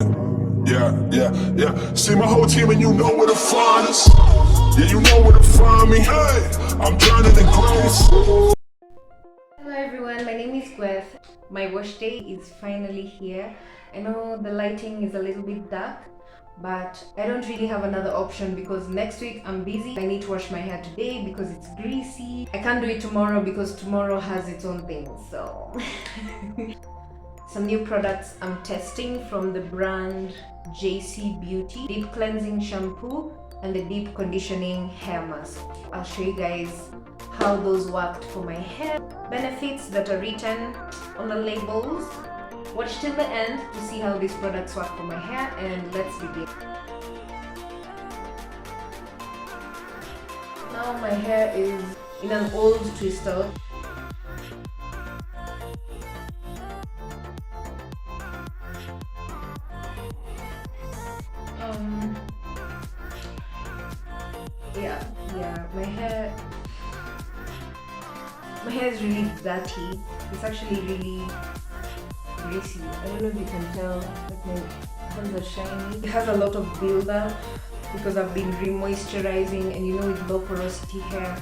Yeah. See my whole team and you know where to find us. Yeah, you know where to find me. Hey, I'm drowning in grace. Hello everyone, my name is Gweth. My wash day is finally here. I know the lighting is a little bit dark, but I don't really have another option because next week I'm busy. I need to wash my hair today because it's greasy. I can't do it tomorrow because tomorrow has its own thing, so... Some new products I'm testing from the brand Jay Cee Beauty. Deep Cleansing Shampoo and the Deep Conditioning Hair Mask. I'll show you guys how those worked for my hair. Benefits that are written on the labels. Watch till the end to see how these products work for my hair, and let's begin. Now my hair is in an old twister. Yeah, my hair is really dirty. It's actually really greasy. I don't know if you can tell, like my hands are shiny. It has a lot of buildup because I've been re-moisturizing, and you know, with low porosity hair,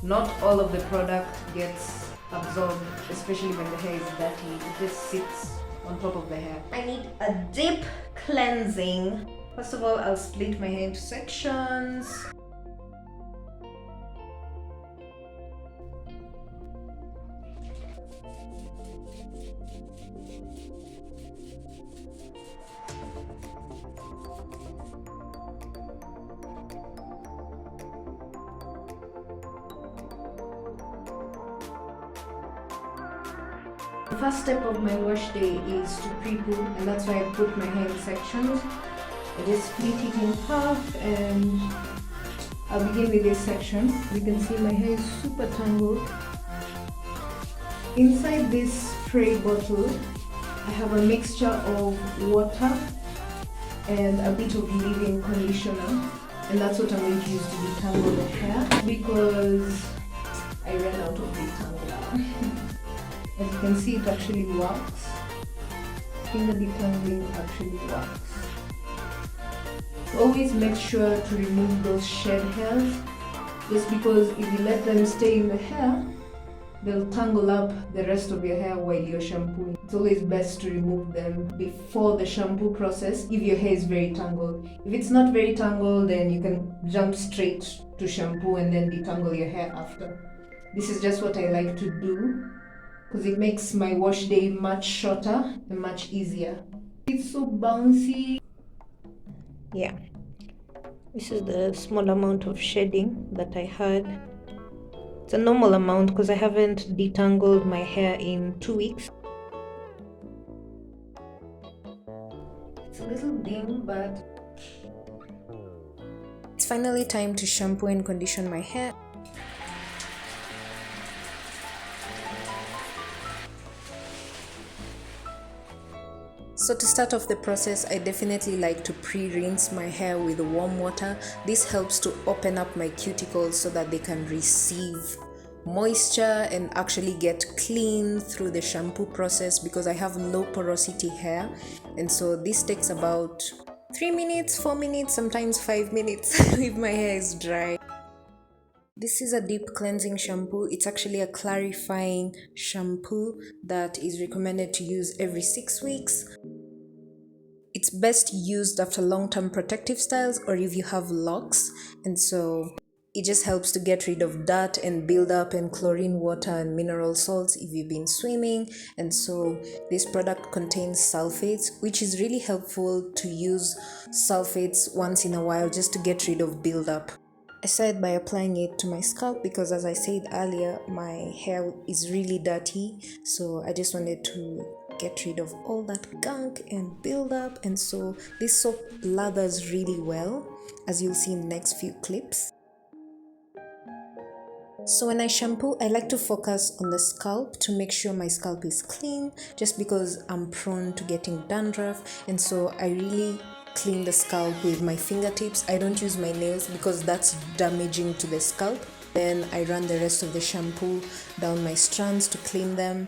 not all of the product gets absorbed, especially when the hair is dirty. It just sits on top of the hair. I need a deep cleansing. First of all, I'll split my hair into sections. The first step of my wash day is to pre-poo, and that's why I put my hair in sections. I just split it in half, and I'll begin with this section. You can see my hair is super tangled. Inside this spray bottle, I have a mixture of water and a bit of leave-in conditioner, and that's what I'm going to use to detangle the hair because I ran out of detangler. As you can see, it actually works. Finger detangling actually works. Always make sure to remove those shed hairs, just because if you let them stay in the hair, they'll tangle up the rest of your hair while you're shampooing. It's always best to remove them before the shampoo process if your hair is very tangled. If it's not very tangled, then you can jump straight to shampoo and then detangle your hair after. This is just what I like to do because it makes my wash day much shorter and much easier. It's so bouncy. Yeah, this is the small amount of shedding that I had. It's a normal amount because I haven't detangled my hair in 2 weeks. It's a little dim, but it's finally time to shampoo and condition my hair. So to start off the process, I definitely like to pre-rinse my hair with warm water. This helps to open up my cuticles so that they can receive moisture and actually get clean through the shampoo process, because I have low porosity hair, and so this takes about 3 minutes, 4 minutes, sometimes 5 minutes if my hair is dry. This is a deep cleansing shampoo. It's actually a clarifying shampoo that is recommended to use every 6 weeks. It's best used after long-term protective styles or if you have locks, and so it just helps to get rid of dirt and buildup and chlorine water and mineral salts if you've been swimming. And so this product contains sulfates, which is really helpful to use sulfates once in a while just to get rid of buildup. I started by applying it to my scalp because, as I said earlier, my hair is really dirty, so I just wanted to get rid of all that gunk and buildup, and so this soap lathers really well, as you'll see in the next few clips. So when I shampoo, I like to focus on the scalp to make sure my scalp is clean, just because I'm prone to getting dandruff, and so I really clean the scalp with my fingertips. I don't use my nails because that's damaging to the scalp. Then I run the rest of the shampoo down my strands to clean them.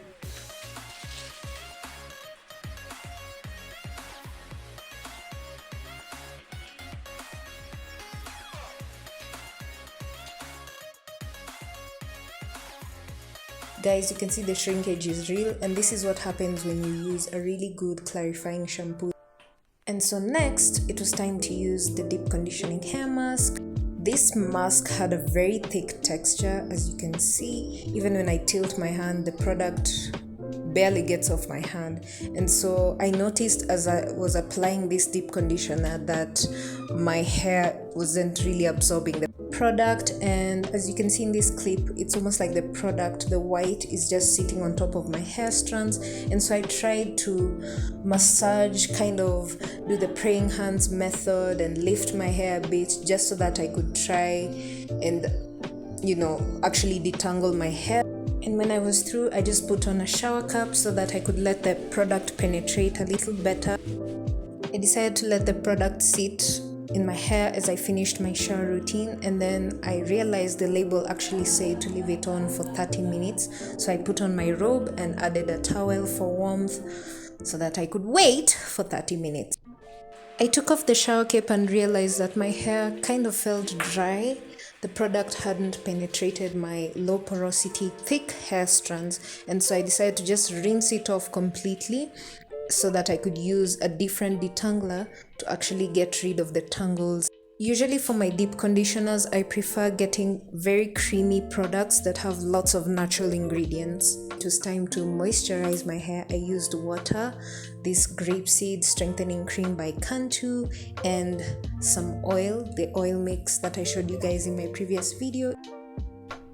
Guys, you can see the shrinkage is real, and this is what happens when you use a really good clarifying shampoo. And so next, it was time to use the deep conditioning hair mask. This mask had a very thick texture, as you can see. Even when I tilt my hand, the product barely gets off my hand. And so I noticed as I was applying this deep conditioner that my hair wasn't really absorbing the product, and as you can see in this clip, it's almost like the product, the white, is just sitting on top of my hair strands. And so I tried to massage, kind of do the praying hands method and lift my hair a bit just so that I could try and actually detangle my hair. And when I was through, I just put on a shower cap so that I could let the product penetrate a little better. I decided to let the product sit in my hair as I finished my shower routine, and then I realized the label actually said to leave it on for 30 minutes. So I put on my robe and added a towel for warmth so that I could wait for 30 minutes. I took off the shower cap and realized that my hair kind of felt dry. The product hadn't penetrated my low porosity, thick hair strands, and so I decided to just rinse it off completely so that I could use a different detangler to actually get rid of the tangles. Usually for my deep conditioners, I prefer getting very creamy products that have lots of natural ingredients. It was time to moisturize my hair. I used water, this Grapeseed strengthening cream by Cantu, and some oil, the oil mix that I showed you guys in my previous video.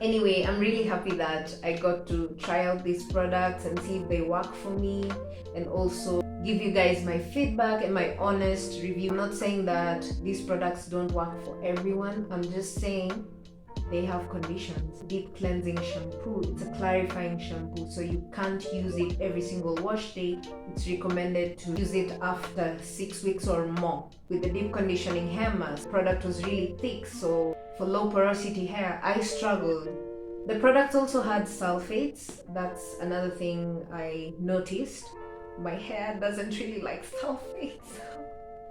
Anyway, I'm really happy that I got to try out these products and see if they work for me, and also give you guys my feedback and my honest review. I'm not saying that these products don't work for everyone. I'm just saying they have conditions. Deep cleansing shampoo, it's a clarifying shampoo, so you can't use it every single wash day. It's recommended to use it after 6 weeks or more. With the deep conditioning hair mask, the product was really thick, so for low porosity hair, I struggled. The product also had sulfates. That's another thing I noticed. My hair doesn't really like sulfates.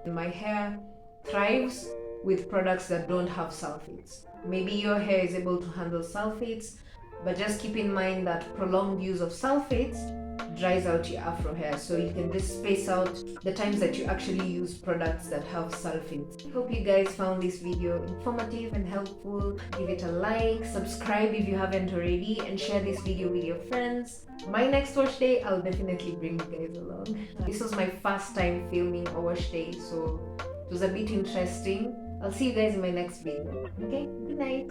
My hair thrives with products that don't have sulfates. Maybe your hair is able to handle sulfates, but just keep in mind that prolonged use of sulfates dries out your afro hair, so you can just space out the times that you actually use products that have sulfates. I hope you guys found this video informative and helpful. Give it a like, subscribe if you haven't already, and share this video with your friends. My next wash day, I'll definitely bring you guys along. This was my first time filming a wash day, so it was a bit interesting. I'll see you guys in my next video. Okay, good night.